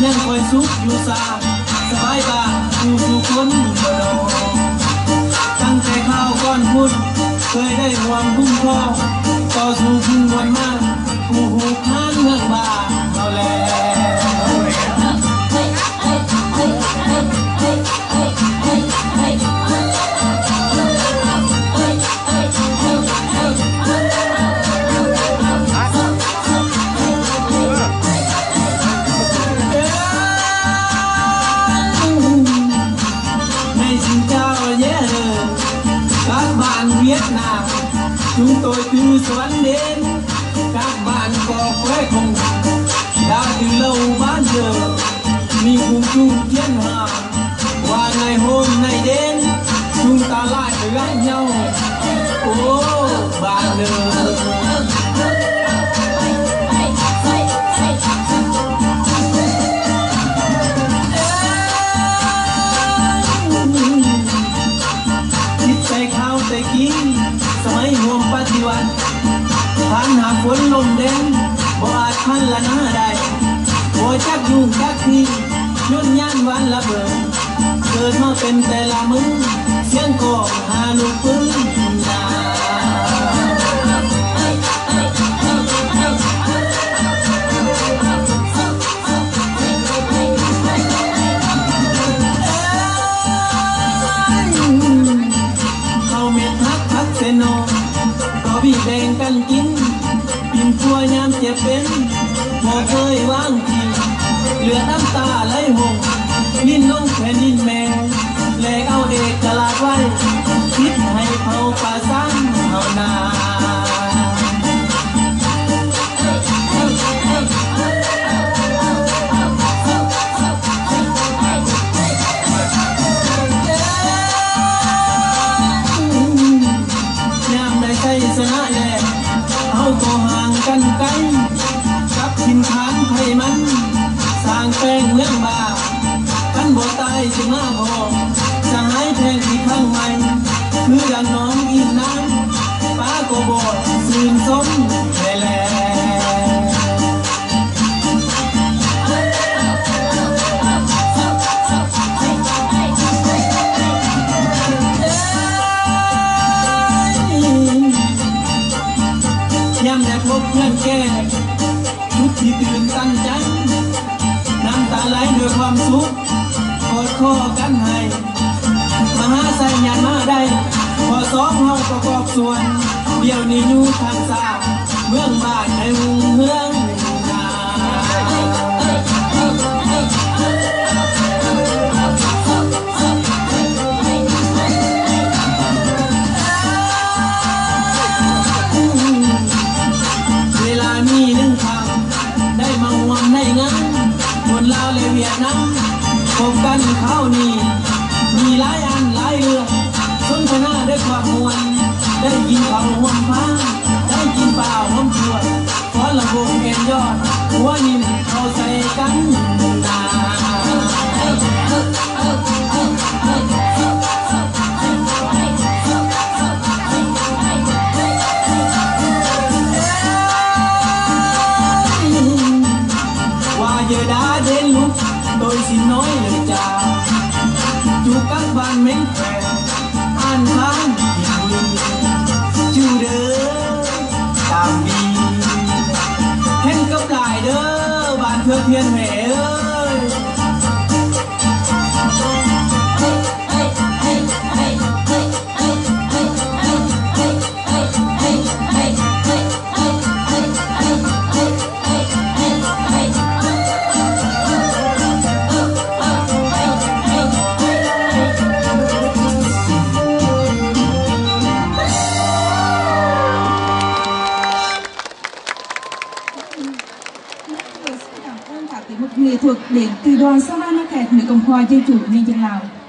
ยังคอยสุขอยู่สาสบายบ้างผู้คนบ่ดอกตั้งแต่ข้าวก้อนพุดเคยได้ความคุ้มครองต่อสู้พึ่งวันมากผู้หูพานเมืองบ้านเราแล้วเวียดนามchúng tôi từ Xuân đến các bạn có khỏe không đã từ lâu bán giờ mình cùng chung thiên hạ và ngày hôm nay đến chúng ta lại phải gặp nhau ô bạn ơiสมัยรวมปฏิวัติผ่านหาฝนลมแดงบ่อาจพันละหน้าใดบ่จักยุ่งจักทีย้อนย่านวันละเบิดเกิดมาเป็นแต่ละมือเสียงกองหาลูกปืนนาพี่แบ่งกันกินกินตัวยามเจ็บเป็นพอเคยว่างทีเหลือน้ำตาไหลหงลิ้นน้องแผ่นดินแมงแลกเอาเด็กกะลาดไว้คิดให้เผาป่าซ้ำเฮานาชนะแน่เอาก็ห่างกันไกลกับถิ่นฐานไทยมันสร้างแปลงเมืองบากันบ่ตายจะมาพอจะหายแทงที่ข้างในคือดังน้องอินน้ำป้าก็บ่ซื่นสมแท้แลย้ำแต่พบเพื่อนแก่ทุกที่ตื่นตั้งใจน้ำตาไหลด้วยความสุขกอดคอกันให้มาหาใส่ยันมาได้พอสองเฮาประกอบส่วน เดี๋ยวนี้อยู่ทางซ้ายเมืองบ้านในเมืองนาเวลามีหนึ่งคำได้มาห่วงในงานคนลาวและเวียดนามพบกันเข้านี่มีหลายอันหลายเรื่องสนทนาด้วยความมวลได้กินข้าวห่วงฟ้าได้กินเปล่าหอมชวนขอละวงแกนยอดหัวนิ่มเข้าใส่กันนาว่าเยอะดาเด่นลุกโดยสิน้อยเลยจ้าอยู่กับบ้านเม้งแฝงอ่านทางที่มือชื่อเด้อตามดีเห็นกับหลายเด้อบ้านเพื่อเพียนแหเอ้ยnghệ thuật đến từ đoàn Sa La Na Khẹt, nước Cộng hòa Dân chủ Nhân dân Lào.